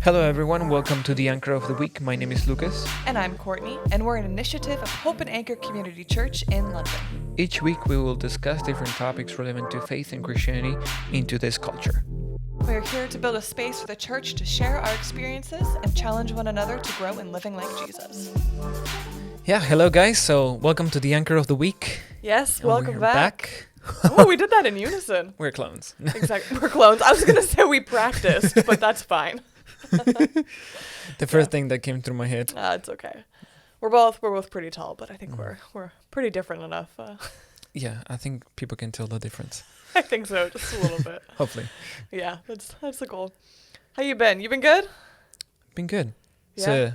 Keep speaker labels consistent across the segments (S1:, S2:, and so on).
S1: Hello everyone, welcome to the Anchor of the Week. My name is Lucas.
S2: And I'm Courtney, and we're an initiative of Hope and Anchor Community Church in London.
S1: Each week we will discuss different topics relevant to faith and Christianity in today's culture.
S2: We're here to build a space for the church to share our experiences and challenge one another to grow in living like Jesus.
S1: Yeah, hello guys. So welcome to the Anchor of the Week.
S2: Yes,
S1: And
S2: welcome
S1: we're
S2: back. Oh, we did that in unison.
S1: We're clones.
S2: Exactly, we're clones. I was going to say we practiced, but that's fine.
S1: The first thing that came through my head.
S2: It's okay. We're both pretty tall, but I think we're pretty different enough.
S1: Yeah, I think people can tell the difference.
S2: I think so, just a little bit.
S1: Hopefully.
S2: Yeah, that's the goal. How you been? You been good?
S1: Been good. It's
S2: Yeah.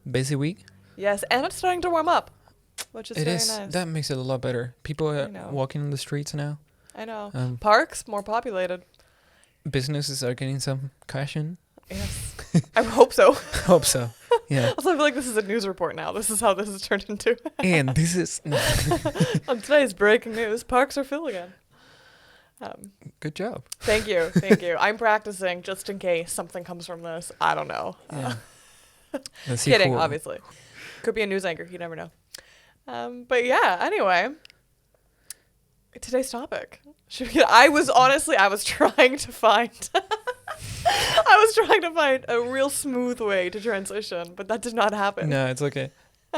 S1: a busy week.
S2: Yes, and it's starting to warm up, which is
S1: It
S2: very
S1: is.
S2: nice.
S1: That makes it a lot better. People
S2: I
S1: are
S2: know.
S1: walking in the streets now.
S2: I know.
S1: Parks
S2: More populated.
S1: Businesses are getting some cash in.
S2: Yes. I hope so.
S1: Hope so. Yeah.
S2: Also, I feel like this is a news report now. This is how this has turned into.
S1: And this is
S2: On today's breaking news, parks are full again.
S1: good job.
S2: Thank you. Thank you. I'm practicing just in case something comes from this. I don't know.
S1: Yeah. Let's see
S2: Kidding,
S1: who-
S2: obviously. Could be a news anchor. You never know. But yeah, anyway. Today's topic. I was trying to find... I was trying to find a real smooth way to transition, but that did not happen.
S1: No, it's okay.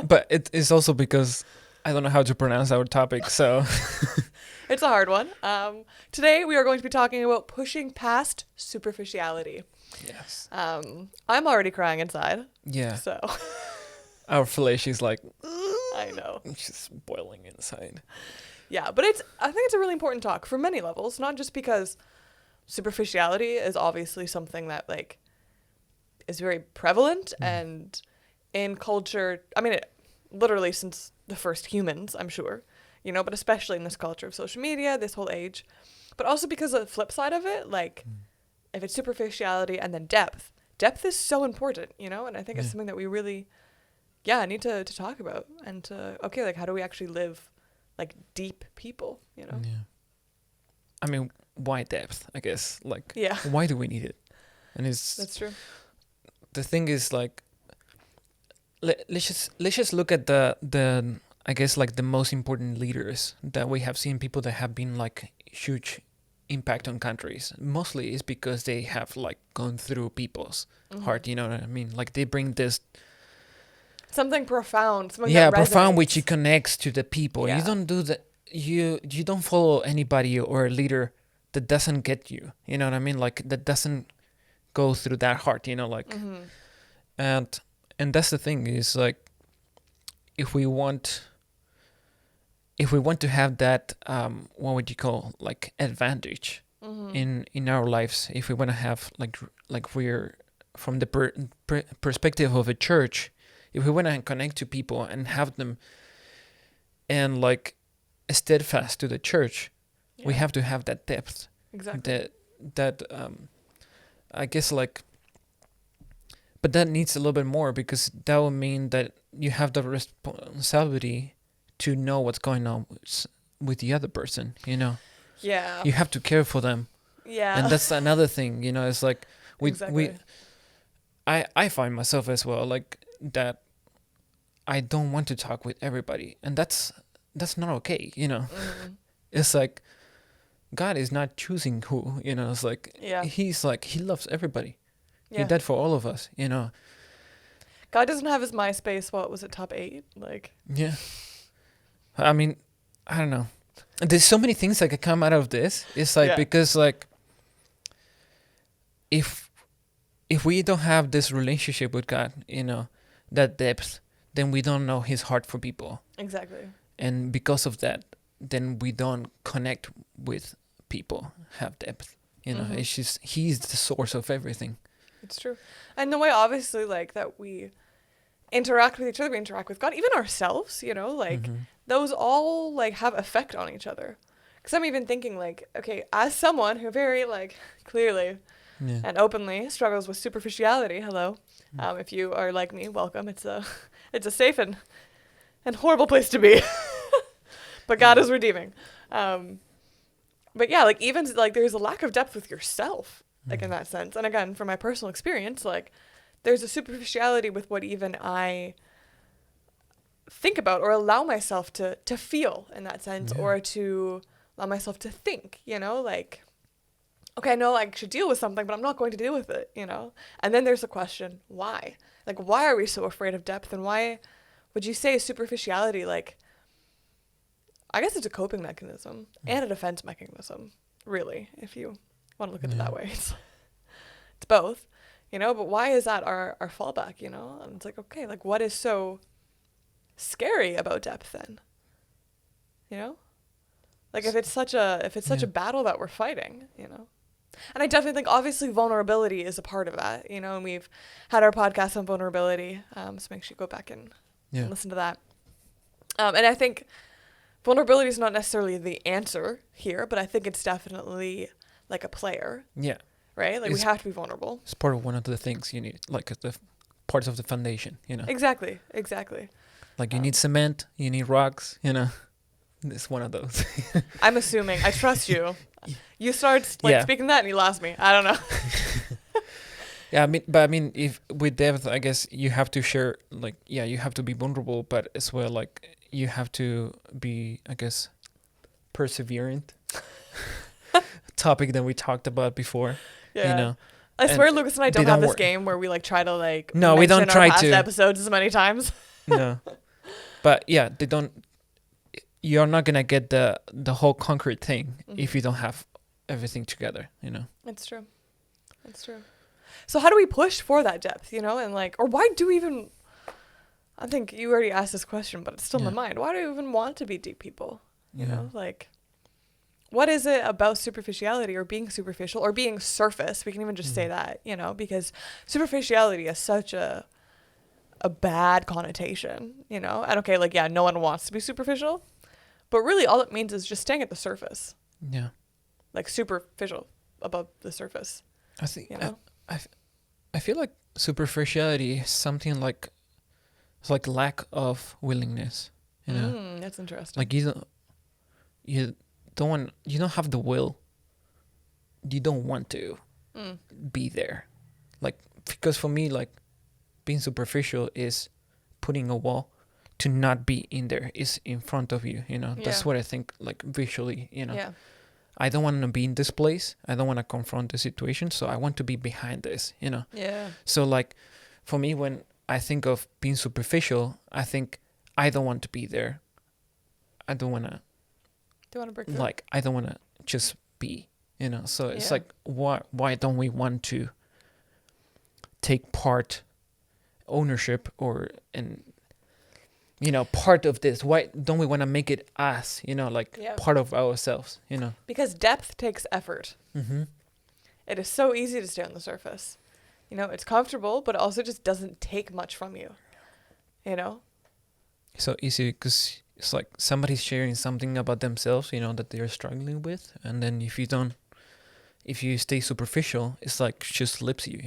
S1: But it's also because I don't know how to pronounce our topic, so
S2: It's a hard one. Today we are going to be talking about pushing past superficiality.
S1: yes.
S2: I'm already crying inside.
S1: Yeah.
S2: So
S1: Our flesh is like
S2: I know.
S1: just boiling inside.
S2: Yeah, but I think it's a really important talk for many levels, not just because superficiality is obviously something that like is very prevalent and in culture. I mean, literally since the first humans, I'm sure, but especially in this culture of social media, this whole age, but also because of the flip side of it, like if it's superficiality and then depth is so important, and I think it's something that we really, need to talk about and like, how do we actually live like deep people,
S1: Yeah. I mean, why depth? I guess like
S2: Yeah.
S1: why do we need it? And
S2: That's true.
S1: the thing is like let's just look at the I guess like the most important leaders that we have seen, people that have been like huge impact on countries. Mostly is because they have like gone through people's heart, you know what I mean? Like they bring this
S2: Something profound. Something that
S1: profound
S2: resonates.
S1: which connects to the people.
S2: Yeah.
S1: You don't do that. You don't follow anybody or a leader that doesn't get you. You know what I mean? Like that doesn't go through that heart. Like, and that's the thing is like, if we want to have that, what would you call like advantage in our lives? If we want to have like we're from the perspective of a church. If we want to connect to people and have them and like steadfast to the church, we have to have that depth.
S2: Exactly.
S1: That I guess like, but that needs a little bit more because that will mean that you have the responsibility to know what's going on with the other person,
S2: Yeah.
S1: You have to care for them.
S2: Yeah.
S1: And that's another thing, it's like
S2: Exactly.
S1: I find myself as well like that I don't want to talk with everybody, and that's not okay, It's like God is not choosing who, it's like he's like he loves everybody. He died for all of us,
S2: God doesn't have his MySpace, what was it, top 8? Like
S1: Yeah. I mean, I don't know. There's so many things that could come out of this. It's like because like if we don't have this relationship with God, that depth, then we don't know his heart for people.
S2: Exactly.
S1: And because of that, then we don't connect with people, have depth. It's just he's the source of everything.
S2: It's true. And the way obviously like that we interact with each other, we interact with God, even ourselves, like those all like have effect on each other. Because I'm even thinking like, okay, as someone who very like clearly and openly struggles with superficiality, hello. If you are like me, welcome. It's a safe and horrible place to be. But God is redeeming. But yeah, like even like there's a lack of depth with yourself, like in that sense. And again, from my personal experience, like there's a superficiality with what even I think about or allow myself to feel in that sense, or to allow myself to think, like, okay, I know I should deal with something, but I'm not going to deal with it, And then there's the question, why? Like, why are we so afraid of depth? And why would you say superficiality, like, I guess it's a coping mechanism and a defense mechanism, really, if you want to look at it that way. It's both, but why is that our fallback, And it's like, okay, like, what is so scary about depth then? Like, if it's such a battle that we're fighting, And I definitely think, obviously, vulnerability is a part of that, and we've had our podcast on vulnerability, so make sure you go back and listen to that. And I think vulnerability is not necessarily the answer here, but I think it's definitely like a player.
S1: Yeah.
S2: Right? Like, we have to be vulnerable.
S1: It's part of one of the things you need, like the parts of the foundation,
S2: Exactly.
S1: Like, you need cement, you need rocks, It's one of those.
S2: I'm assuming. I trust you. You start speaking that and you lost me. I don't know.
S1: Yeah, if with depth, I guess you have to share, like, you have to be vulnerable, but as well, like, you have to be, I guess, perseverant. Topic that we talked about before.
S2: Yeah. I swear Lucas and I don't have this game where we try to
S1: no, we don't try
S2: past
S1: to
S2: episodes as many times.
S1: No. But they don't, you're not gonna get the whole concrete thing if you don't have everything together,
S2: It's true. So how do we push for that depth, and or why do we even, I think you already asked this question, but it's still in my mind. Why do we even want to be deep people? You know, like, what is it about superficiality or being superficial or being surface? We can even just say that, because superficiality is such a bad connotation, And okay, no one wants to be superficial, but really all it means is just staying at the surface.
S1: Yeah.
S2: Like, superficial above the surface.
S1: I think, I feel like superficiality is something like, it's like lack of willingness,
S2: That's interesting.
S1: Like, you don't have the will. You don't want to be there. Like, because for me, like, being superficial is putting a wall to not be in there, is in front of you, That's what I think, like, visually,
S2: Yeah.
S1: I don't want to be in this place. I don't want to confront the situation. So I want to be behind this,
S2: Yeah.
S1: So, like, for me, when I think of being superficial, I think I don't want to be there. I don't want to.
S2: Do you want to break through?
S1: Like, I don't want to just be, So it's like, why don't we want to take part, ownership, part of this? Why don't we want to make it us, part of ourselves,
S2: Because depth takes effort.
S1: Mm-hmm.
S2: It is so easy to stay on the surface. It's comfortable, but it also just doesn't take much from you.
S1: So easy because it's like somebody's sharing something about themselves, that they're struggling with. And then if you stay superficial, it's like just slips you,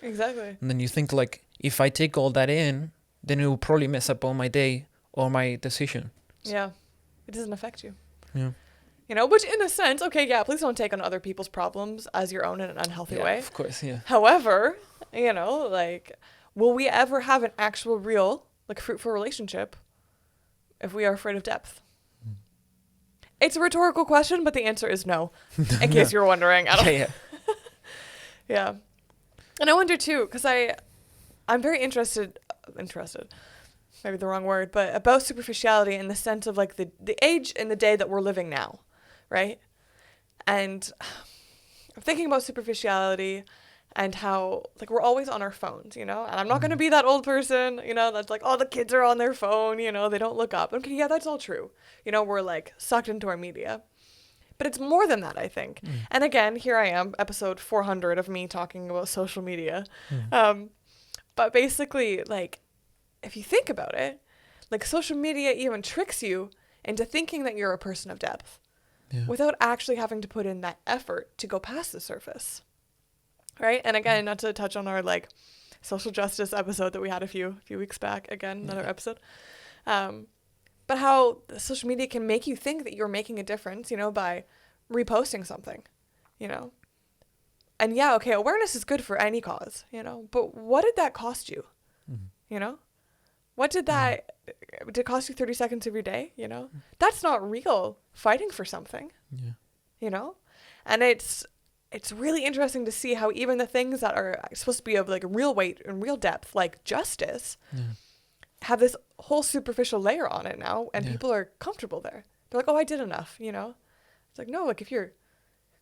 S2: Exactly.
S1: And then you think, like, if I take all that in, then it will probably mess up all my day or my decision.
S2: Yeah. It doesn't affect you.
S1: Yeah.
S2: Which in a sense, okay, please don't take on other people's problems as your own in an unhealthy way.
S1: Of course, yeah.
S2: However, will we ever have an actual real, fruitful relationship if we are afraid of depth? It's a rhetorical question, but the answer is no, in case you're wondering. Yeah. And I wonder too, because I'm very interested, maybe the wrong word, but about superficiality in the sense of the age and the day that we're living now, right? And I'm thinking about superficiality and how we're always on our phones, and I'm not going to be that old person, that's like, oh, the kids are on their phone, they don't look up. Okay, yeah, that's all true. We're sucked into our media. But it's more than that, I think. And again, here I am, episode 400 of me talking about social media. But basically, if you think about it, social media even tricks you into thinking that you're a person of depth without actually having to put in that effort to go past the surface. Right? And again, not to touch on our social justice episode that we had a few weeks back, again, another episode. But how social media can make you think that you're making a difference, by reposting something, And yeah, okay, awareness is good for any cause, you know, but what did that cost you? You know, what did did it cost you 30 seconds of your day? You know, that's not real fighting for something, you know, and it's really interesting to see how even the things that are supposed to be of like real weight and real depth, like justice, have this whole superficial layer on it now, and people are comfortable there. They're like, oh, I did enough, you know. It's like, no, like if you're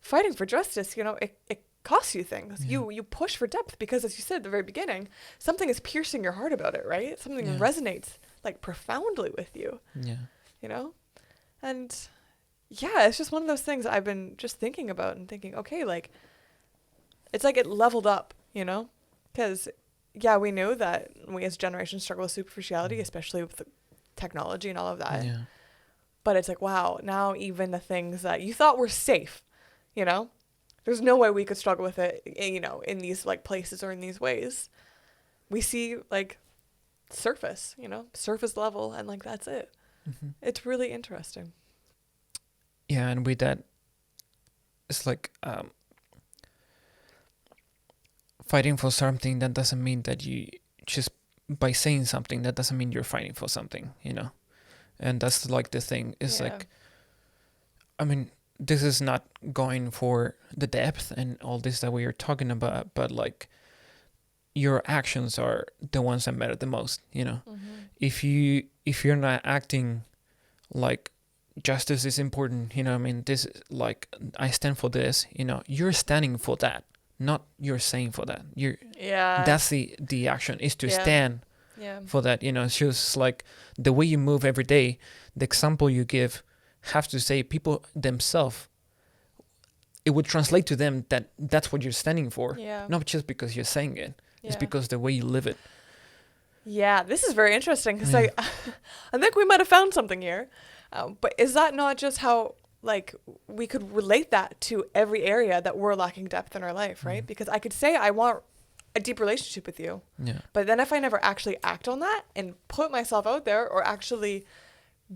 S2: fighting for justice, you know, it costs you things. You push for depth because, as you said at the very beginning, something is piercing your heart about it, right? Something resonates like profoundly with you. You know, and it's just one of those things I've been just thinking about and thinking, okay, like it's like it leveled up, you know, because we know that we as a generation struggle with superficiality, especially with the technology and all of that. But it's like, wow, now even the things that you thought were safe, you know, there's no way we could struggle with it, you know, in these like places or in these ways. We see like surface, you know, surface level, and like that's it. It's really interesting.
S1: Yeah, and with that, it's like fighting for something. That doesn't mean that you just by saying something. That doesn't mean you're fighting for something, you know. And that's like the thing. It's like, I mean, this is not going for the depth and all this that we are talking about, but like your actions are the ones that matter the most, you know. If you're not acting like justice is important, you know, I mean, this is like I stand for this, you know, you're standing for that, not you're saying for that. That's the action is to stand for that, you know. It's just like the way you move every day, the example you give have to say people themselves, it would translate to them that that's what you're standing for, not just because you're saying it. It's because the way you live it.
S2: This is very interesting because I think we might have found something here. But is that not just how like we could relate that to every area that we're lacking depth in our life, right? Because I could say I want a deep relationship with you, but then if I never actually act on that and put myself out there or actually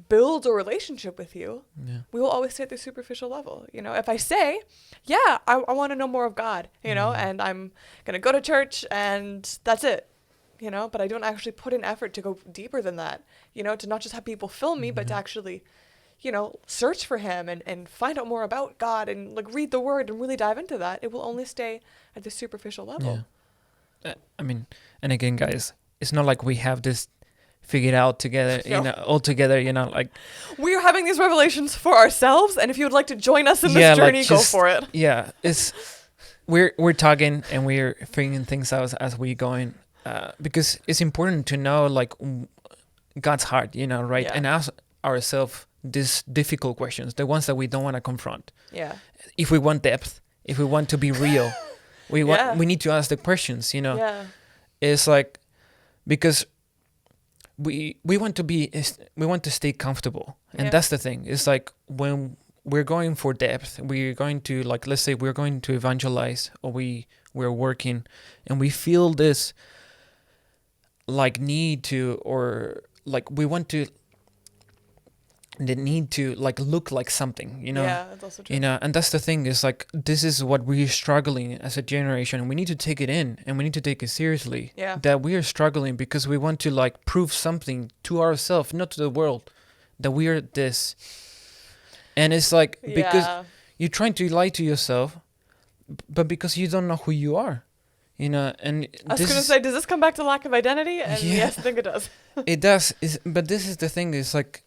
S2: build a relationship with you, we will always stay at the superficial level. You know, if I say, I want to know more of God, you know, and I'm going to go to church and that's it, you know, but I don't actually put in effort to go deeper than that, you know, to not just have people film me, but to actually, you know, search for him and find out more about God and like read the word and really dive into that. It will only stay at the superficial level.
S1: I mean, and again, guys, it's not like we have this figured out together, you know, all together, you know, like
S2: we're having these revelations for ourselves, and if you would like to join us in this journey, like go for it.
S1: It's we're talking and we're figuring things out as we going, because it's important to know like God's heart, you know, right? And ask ourselves these difficult questions, the ones that we don't want to confront. If we want depth, if we want to be real, we need to ask the questions, you know. It's like, because we want to stay comfortable, and that's the thing. It's like when we're going for depth, we're going to, like, let's say we're going to evangelize, or we're working, and we feel this like need to, or like we want to, the need to like look like something, you know.
S2: That's also true.
S1: You know, and that's the thing, is like this is what we're struggling as a generation, and we need to take it in, and we need to take it seriously. That we are struggling because we want to like prove something to ourselves, not to the world, that we are this. And it's like, because you're trying to lie to yourself, but because you don't know who you are, you know. And
S2: I was gonna say, does this come back to lack of identity? And yes, I think it does.
S1: It does. But this is the thing, is like,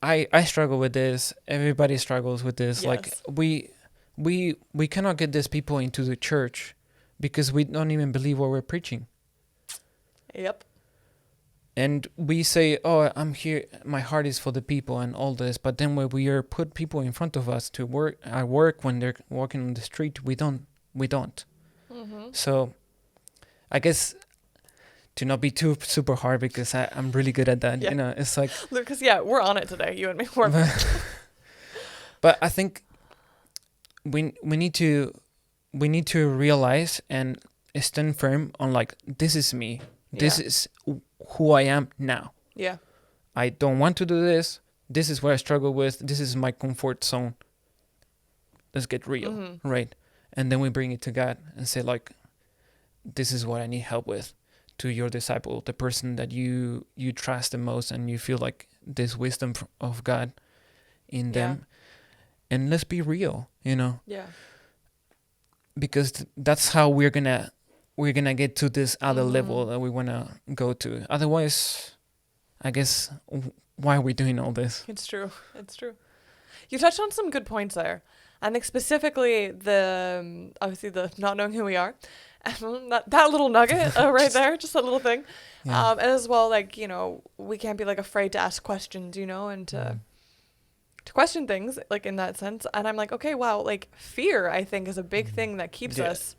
S1: I struggle with this. Everybody struggles with this. Like we cannot get these people into the church because we don't even believe what we're preaching. And we say, oh, I'm here, my heart is for the people and all this. But then when we are put people in front of us to work at work, when they're walking on the street, we don't. So I guess, to not be too super hard, because I'm really good at that. You know, it's like,
S2: because we're on it today, you and me.
S1: But I think we need to realize and stand firm on, like, this is me. This is who I am now. I don't want to do this. This is what I struggle with. This is my comfort zone. Let's get real, right? and then we bring it to God and say like, this is what I need help with, to your disciple, the person that you trust the most, and you feel like this wisdom of God in them. And let's be real,
S2: Yeah.
S1: because that's how we're gonna get to this other level that we want to go to. Otherwise, I guess, why are we doing all this?
S2: It's true. You touched on some good points there. I think specifically obviously the not knowing who we are, that little nugget right there, just that little thing.
S1: Yeah.
S2: And as well, like, we can't be like afraid to ask questions, and to question things, like, in that sense. And I'm like, okay, wow, like, fear, I think, is a big thing that keeps us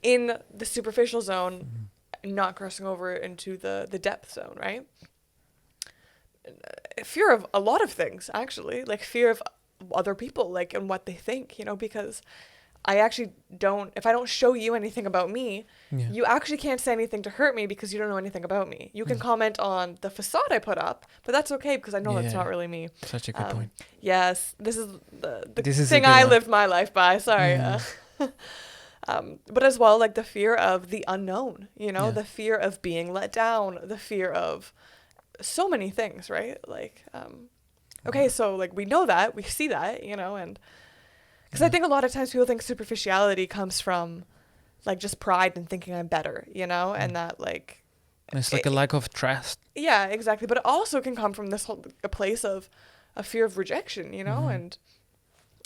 S2: in the superficial zone, not crossing over into the depth zone, right? Fear of a lot of things, actually, like fear of other people, like, and what they think, because I actually if I don't show you anything about me, you actually can't say anything to hurt me because you don't know anything about me. You can comment on the facade I put up, but that's okay because I know that's not really me.
S1: Such a good point.
S2: Yes, this is the
S1: this
S2: thing I lived my life by. Sorry. But as well, like, the fear of the unknown, the fear of being let down, the fear of so many things, right? Like, okay, so, like, we know that, we see that, and because I think a lot of times people think superficiality comes from, like, just pride and thinking I'm better, and that, like,
S1: it's like a lack of trust.
S2: Yeah, exactly. But it also can come from a place of a fear of rejection, and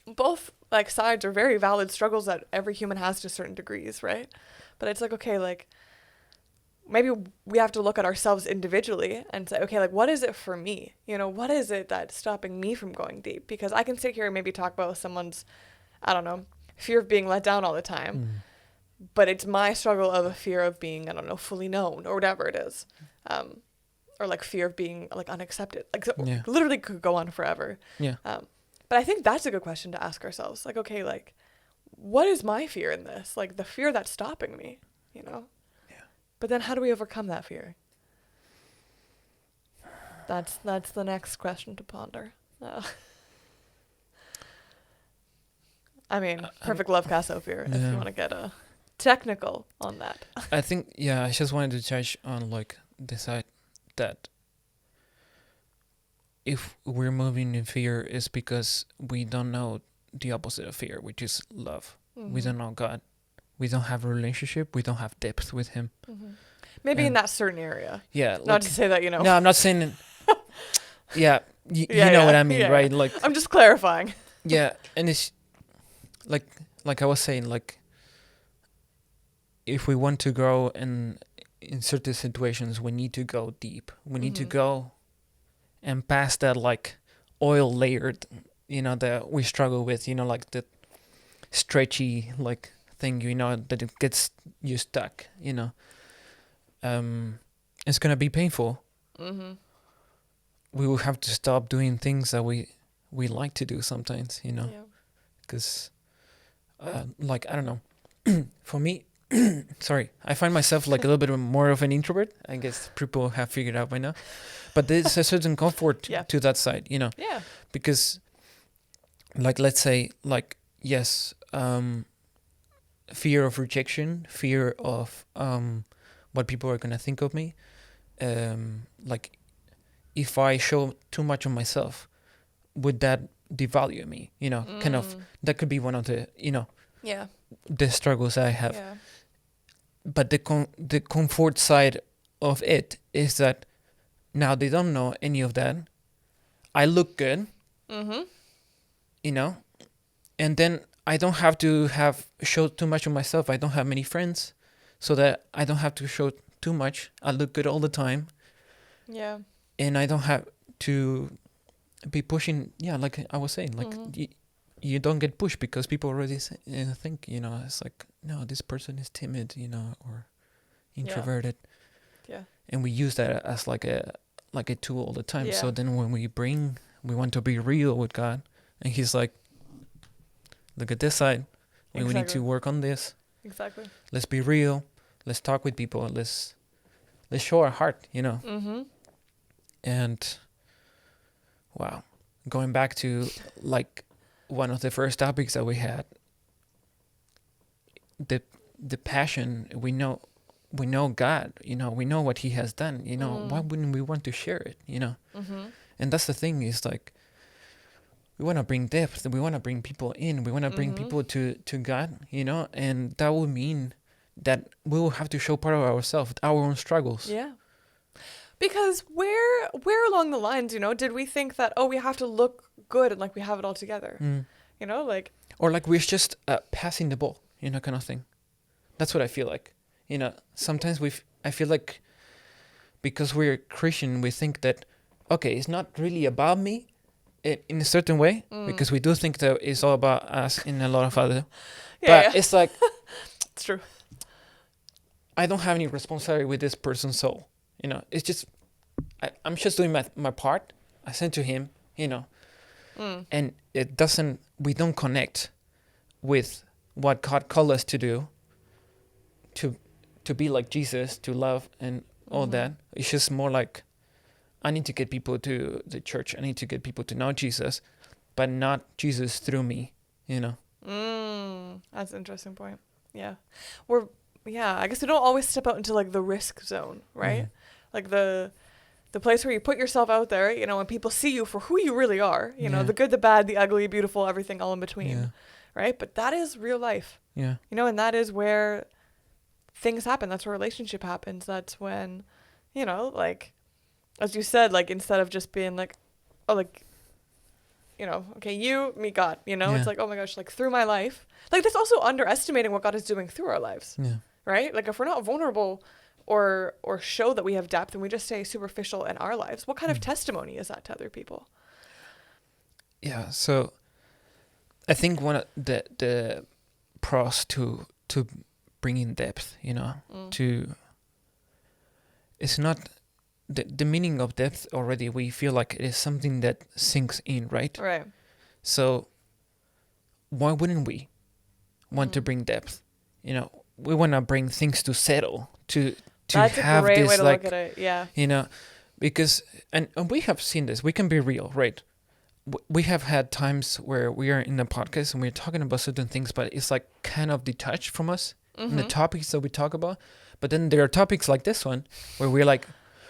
S2: both, like, sides are very valid struggles that every human has to certain degrees, right? But it's like, okay, like, maybe we have to look at ourselves individually and say, okay, like, what is it for me? What is it that's stopping me from going deep? Because I can sit here and maybe talk about someone's, I don't know, fear of being let down all the time. But it's my struggle of a fear of being, I don't know, fully known or whatever it is. Or, like, fear of being, like, unaccepted. Like, literally could go on forever.
S1: Yeah.
S2: But I think that's a good question to ask ourselves. Like, okay, like, what is my fear in this? Like, the fear that's stopping me, Yeah. But then how do we overcome that fear? That's the next question to ponder. I mean, perfect love casts out fear, if you want to get technical on that.
S1: I think, I just wanted to touch on, like, the side that if we're moving in fear is because we don't know the opposite of fear, which is love. We don't know God. We don't have a relationship. We don't have depth with Him.
S2: Maybe in that certain area.
S1: Yeah.
S2: Not to say that,
S1: No, I'm not saying... you know what I mean, right?
S2: Yeah.
S1: Like,
S2: I'm just clarifying.
S1: Yeah, and it's like I was saying, like, if we want to grow in certain situations, we need to go deep. We need to go and past that, like, oil layered, that we struggle with, like the stretchy, like, thing, that it gets you stuck, It's gonna be painful. We will have to stop doing things that we like to do sometimes, because like, I don't know. For me, sorry, I find myself, like, a little bit more of an introvert. I guess people have figured out by now, but there's a certain comfort to that side,
S2: Yeah.
S1: because, like, let's say, like, yes, fear of rejection, fear of what people are gonna think of me, like, if I show too much of myself, would that devalue me? Kind of, that could be one of the, the struggles I have.
S2: Yeah.
S1: But the comfort side of it is that now they don't know any of that. I look good, and then I don't have to show too much of myself. I don't have many friends, so that I don't have to show too much. I look good all the time.
S2: Yeah.
S1: And I don't have to be pushing. Yeah, like I was saying, like, you don't get pushed because people already think, it's like, no, this person is timid, or introverted.
S2: Yeah.
S1: And we use that as like a tool all the time.
S2: Yeah.
S1: So then when we want to be real with God, and He's like, look at this side. We need to work on this.
S2: Exactly.
S1: Let's be real. Let's talk with people. Let's show our heart, And wow, going back to, like, one of the first topics that we had, the passion, we know God, we know what he has done, why wouldn't we want to share it, And that's the thing, is like, we want to bring depth, we want to bring people in, we want to bring people to God, and that would mean that we will have to show part of ourselves, our own struggles.
S2: Yeah. Because where along the lines, did we think that, we have to look good and like we have it all together? Like,
S1: or like we're just passing the ball, kind of thing. That's what I feel like. Sometimes I feel like, because we're Christian, we think that, okay, it's not really about me in a certain way, because we do think that it's all about us in a lot of other. But it's like,
S2: it's true.
S1: I don't have any responsibility with this person's soul. It's just, I'm just doing my part. I send to him, and we don't connect with what God called us to do, to be like Jesus, to love and all that. It's just more like, I need to get people to the church. I need to get people to know Jesus, but not Jesus through me,
S2: That's an interesting point. Yeah. I guess we don't always step out into like the risk zone, right? Like the place where you put yourself out there, and people see you for who you really are, the good, the bad, the ugly, beautiful, everything all in between, right? But that is real life.
S1: Yeah.
S2: And that is where things happen. That's where relationship happens. That's when, like, as you said, like, instead of just being like, oh, like, okay, you, me, God, it's like, oh my gosh, like, through my life. Like, that's also underestimating what God is doing through our lives.
S1: Yeah.
S2: Right? Like, if we're not vulnerable or show that we have depth and we just stay superficial in our lives, what kind of testimony is that to other people?
S1: Yeah, so I think one of the pros to bringing depth, to, it's not the meaning of depth already. We feel like it is something that sinks in, right?
S2: Right.
S1: So why wouldn't we want to bring depth? We want to bring things to settle, to
S2: That's
S1: have
S2: a great
S1: this,
S2: way to
S1: like,
S2: look at it. Yeah.
S1: Because and we have seen this. We can be real, right? We have had times where we are in a podcast and we're talking about certain things, but it's like kind of detached from us in the topics that we talk about. But then there are topics like this one where we're like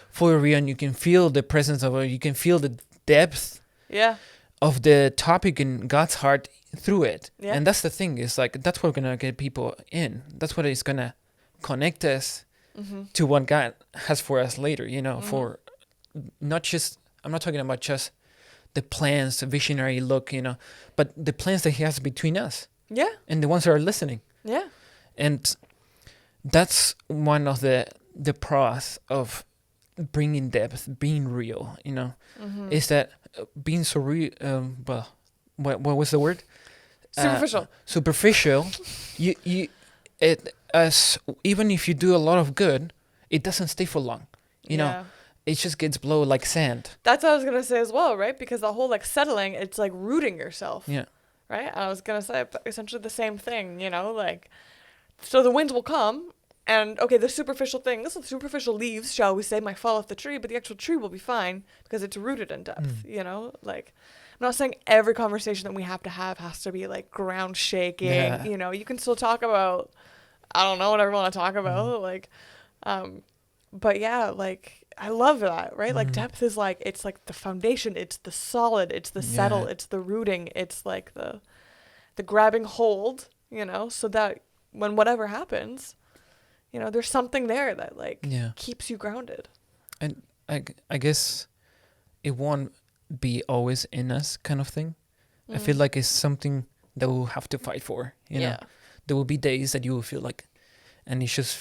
S1: fully real, and you can feel the presence of it. You can feel the depth of the topic in God's heart through it. Yeah. And that's the thing, is like, that's what we're going to get people in. That's what is going to connect us to what God has for us later, for not just, I'm not talking about just the plans, the visionary look, but the plans that he has between us.
S2: Yeah.
S1: And the ones that are listening.
S2: Yeah.
S1: And that's one of the pros of bringing depth, being real, is that being so real, what was the word? Superficial. Even if you do a lot of good, it doesn't stay for long, it just gets blown like sand.
S2: That's what I was going to say as well, right? Because the whole like settling, it's like rooting yourself.
S1: Yeah.
S2: Right? I was going to say essentially the same thing, like, so the winds will come, and okay, the superficial leaves, shall we say, might fall off the tree, but the actual tree will be fine because it's rooted in depth, like, I'm not saying every conversation that we have to have has to be like ground shaking, you can still talk about, I don't know, whatever you want to talk about, like, but yeah, like, I love that, right? Like, depth is like, it's like the foundation, it's the solid, it's the settle, it's the rooting, it's like the grabbing hold, so that when whatever happens, there's something there that like keeps you grounded.
S1: And I guess it won't be always in us, kind of thing. I feel like it's something that we'll have to fight for, know. There will be days that you will feel like, and it just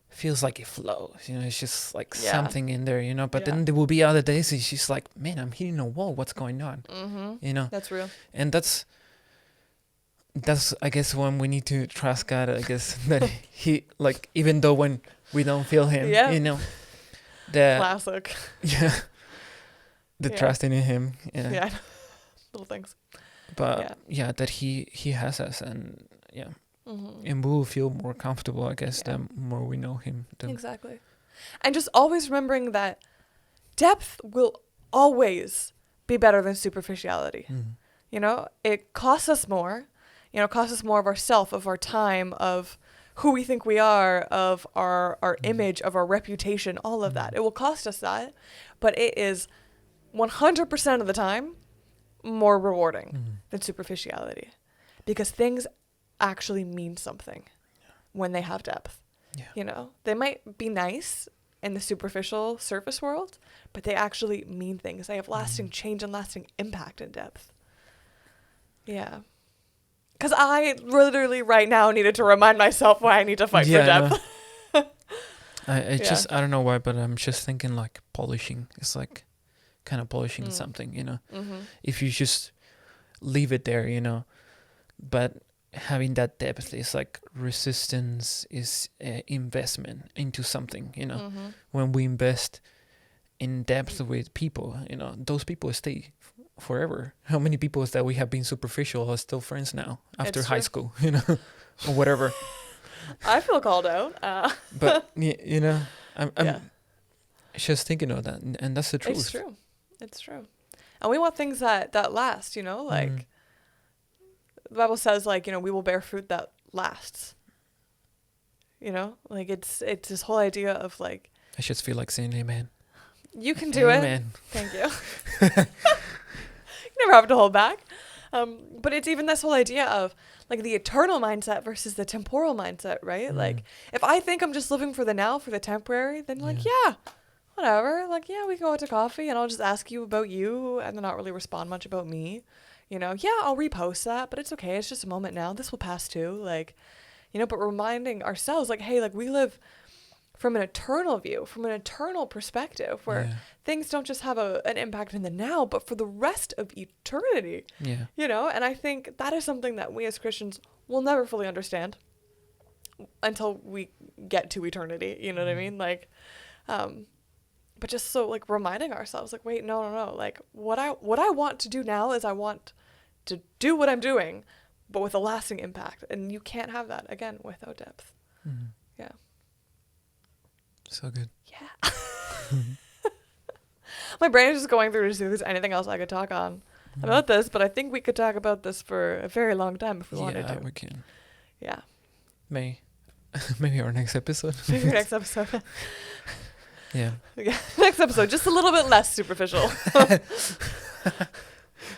S1: feels like it flows, it's just like something in there, but then there will be other days it's just like, man, I'm hitting a wall, what's going on?
S2: That's real.
S1: And that's I guess when we need to trust God, I guess, that he, like, even though when we don't feel him, the
S2: classic,
S1: the trusting in him,
S2: little things,
S1: but that he has us, and and we will feel more comfortable, I guess, the more we know him.
S2: Exactly. And just always remembering that depth will always be better than superficiality. It costs us more, costs us more of ourself, of our time, of who we think we are, of our image, of our reputation, all of that. It will cost us that, but it is 100% of the time more rewarding than superficiality, because things actually mean something when they have depth.
S1: Yeah.
S2: You know, they might be nice in the superficial surface world, but they actually mean things. They have lasting change and lasting impact in depth. Yeah. Because I literally right now needed to remind myself why I need to fight for depth.
S1: I just, I don't know why, but I'm just thinking like polishing. It's like kind of polishing something, you know. If you just leave it there, you know, but having that depth is like resistance, is investment into something, you know. When we invest in depth with people, you know, those people stay forever. How many people is that we have been superficial are still friends now after high school, you know, or whatever.
S2: I feel called out.
S1: But you know, I'm just thinking of that, and that's the truth.
S2: It's true. And we want things that last, you know, like the Bible says, like, you know, we will bear fruit that lasts. You know, like it's this whole idea of like,
S1: I just feel like saying amen.
S2: You can do
S1: amen.
S2: It. Thank you. You never have to hold back. But it's even this whole idea of like the eternal mindset versus the temporal mindset, right? Like if I think I'm just living for the now, for the temporary, then like, whatever. Like, yeah, we can go out to coffee and I'll just ask you about you and then not really respond much about me. You know, yeah, I'll repost that, but it's okay. It's just a moment now. This will pass too. Like, you know, but reminding ourselves like, hey, like we live from an eternal view, from an eternal perspective where things don't just have an impact in the now, but for the rest of eternity. Yeah. You know, and I think that is something that we as Christians will never fully understand until we get to eternity. You know what I mean? Like, but just so like reminding ourselves like, wait, no. Like what I want to do now is I want to do what I'm doing, but with a lasting impact. And you can't have that again without depth. Yeah.
S1: So good.
S2: Yeah. My brain is just going through to see if there's anything else I could talk on about this, but I think we could talk about this for a very long time if we wanted to.
S1: Yeah, we can.
S2: Yeah.
S1: Maybe our next episode.
S2: Maybe our next episode.
S1: Yeah.
S2: Next episode, just a little bit less superficial.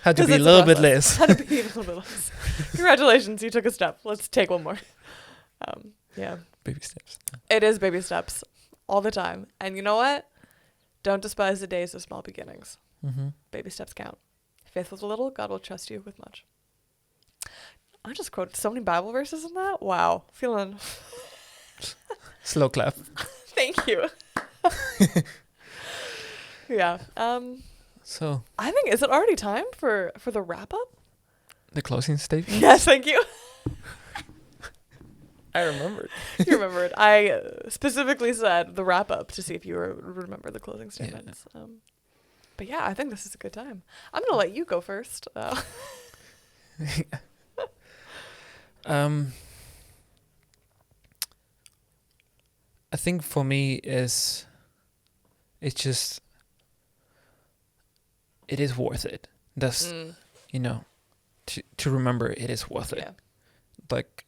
S1: Had to be a little bit less.
S2: Had to be a little bit less. Congratulations, you took a step. Let's take one more. Yeah.
S1: Baby steps.
S2: It is baby steps all the time. And you know what? Don't despise the days of small beginnings. Baby steps count. Faith with a little, God will trust you with much. I just quoted so many Bible verses in that. Wow. Feeling...
S1: Slow clap.
S2: Thank you. Yeah.
S1: So
S2: I think, is it already time for the wrap up?
S1: The closing statement?
S2: Yes, thank you.
S1: I remembered.
S2: You remembered. I specifically said the wrap up to see if you remember the closing statements. Yeah. But yeah, I think this is a good time. I'm going to let you go first.
S1: I think for me it is worth it. That's, you know, to remember it is worth it. Like,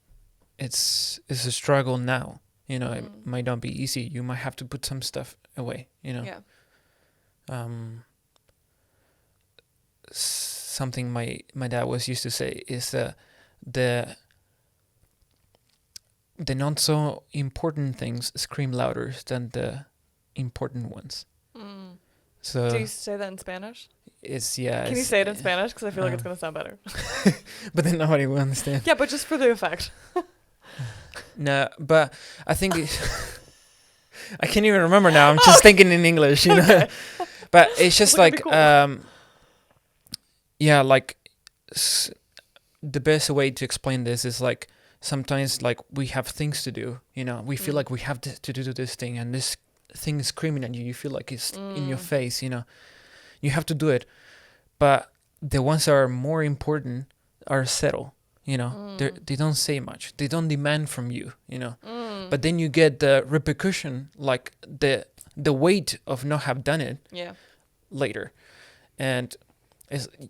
S1: it's a struggle now. You know, it might not be easy. You might have to put some stuff away, you know. Yeah. Something my dad was used to say is the not so important things scream louder than the important ones. So
S2: do you say that in Spanish?
S1: Can
S2: you say it in Spanish? Because I feel like it's going to sound better.
S1: But then nobody will understand.
S2: Yeah, but just for the effect.
S1: No, but I think I can't even remember now. I'm just thinking in English, you know. But it's just like, cool. Like the best way to explain this is like sometimes like we have things to do, you know. We feel like we have to do this thing, and this thing is screaming at you. You feel like it's in your face, you know. You have to do it, but the ones that are more important are settled. You know, they don't say much. They don't demand from you, you know. But then you get the repercussion, like the weight of not have done it later. And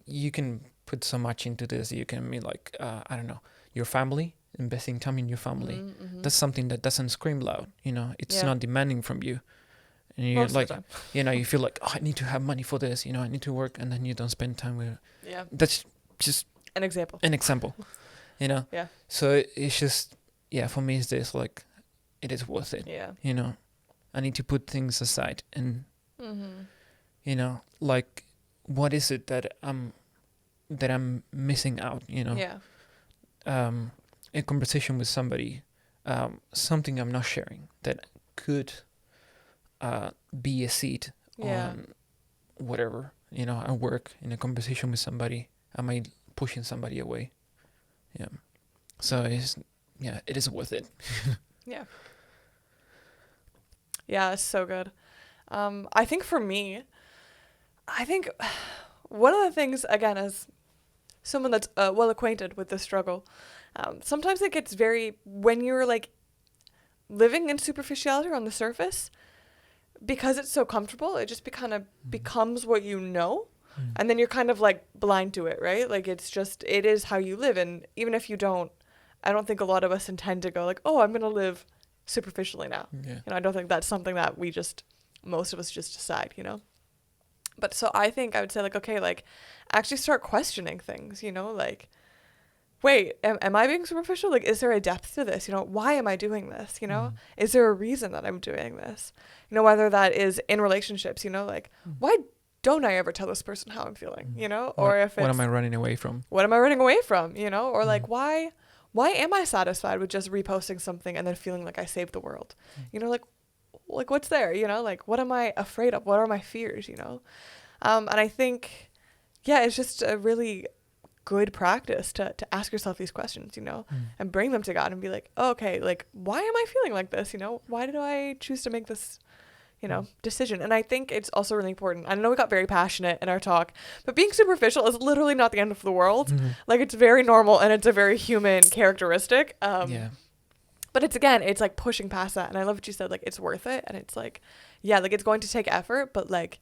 S1: you can put so much into this. You can mean like, I don't know, your family, investing time in your family.
S2: Mm-hmm.
S1: That's something that doesn't scream loud. It's not demanding from you. And you're
S2: Most of
S1: like,
S2: the time.
S1: you feel like, oh, I need to have money for this. I need to work, and then you don't spend time with.
S2: Yeah.
S1: That's just
S2: An example.
S1: Yeah. So it's just, for me, it's this, like, it is worth it.
S2: Yeah.
S1: I need to put things aside and,
S2: Mm-hmm.
S1: like, what is it that I'm missing out,
S2: Yeah.
S1: A conversation with somebody, something I'm not sharing that could be a seed on whatever, at work, in a conversation with somebody, am I pushing somebody away? Yeah. So it is worth it.
S2: Yeah. Yeah, it's so good. I think for me, one of the things, again, as someone that's well acquainted with this struggle, sometimes it gets when you're like living in superficiality or on the surface, because it's so comfortable, it just kind of becomes what you know. And then you're kind of like blind to it, right? Like it is how you live. And even if you don't, I don't think a lot of us intend to go like, oh, I'm going to live superficially now.
S1: Yeah.
S2: I don't think that's something that most of us just decide, But so I think I would say like, okay, like actually start questioning things, like, wait, am I being superficial? Like, is there a depth to this? Why am I doing this? Is there a reason that I'm doing this? Whether that is in relationships, like, why don't I ever tell this person how I'm feeling, or if it's,
S1: what am I running away from?
S2: What am I running away from, or like, why am I satisfied with just reposting something and then feeling like I saved the world? Like what's there, like, what am I afraid of? What are my fears, And I think, it's just a really good practice to ask yourself these questions, and bring them to God and be like, oh, okay, like, why am I feeling like this? Why did I choose to make this, decision? And I think it's also really important. I know we got very passionate in our talk, but being superficial is literally not the end of the world. Like, it's very normal and it's a very human characteristic. But it's like pushing past that. And I love what you said, like, it's worth it. And it's like, like, it's going to take effort, but like,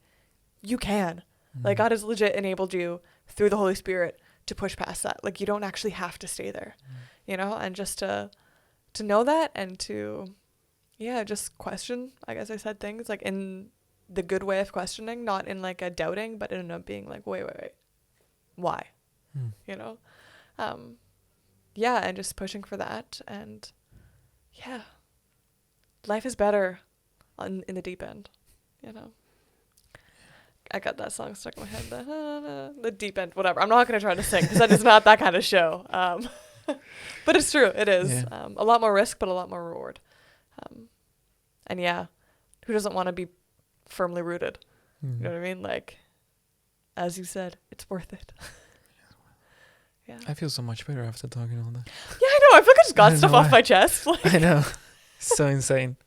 S2: you can. Like, God has legit enabled you through the Holy Spirit to push past that. Like, you don't actually have to stay there, and just to know that and to, just question, I guess I said things like in the good way of questioning, not in like a doubting, but in a being like, wait, why, and just pushing for that. And life is better in the deep end, I got that song stuck in my head. The deep end, whatever. I'm not going to try to sing because that is not that kind of show. But it's true. It is.
S1: Yeah.
S2: A lot more risk, but a lot more reward. And who doesn't want to be firmly rooted? You know what I mean? Like, as you said, it's worth it.
S1: I feel so much better after talking all that.
S2: Yeah, I know. I feel like I just got stuff off my chest. Like,
S1: I know. So insane.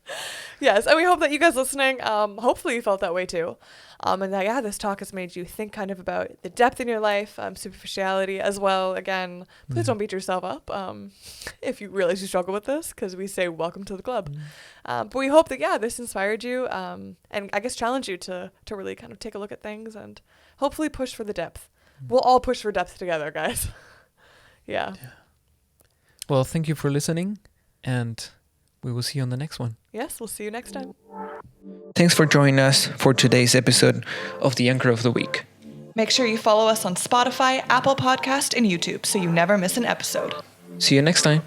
S2: Yes, and we hope that you guys listening, hopefully you felt that way too. And that, this talk has made you think kind of about the depth in your life, superficiality as well. Again, please don't beat yourself up if you realize you struggle with this, because we say welcome to the club. But we hope that, this inspired you and I guess challenged you to really kind of take a look at things and hopefully push for the depth. We'll all push for depth together, guys. Yeah.
S1: Well, thank you for listening, and we will see you on the next one.
S2: Yes, we'll see you next time.
S1: Thanks for joining us for today's episode of The Anchor of the Week.
S2: Make sure you follow us on Spotify, Apple Podcast, and YouTube so you never miss an episode.
S1: See you next time.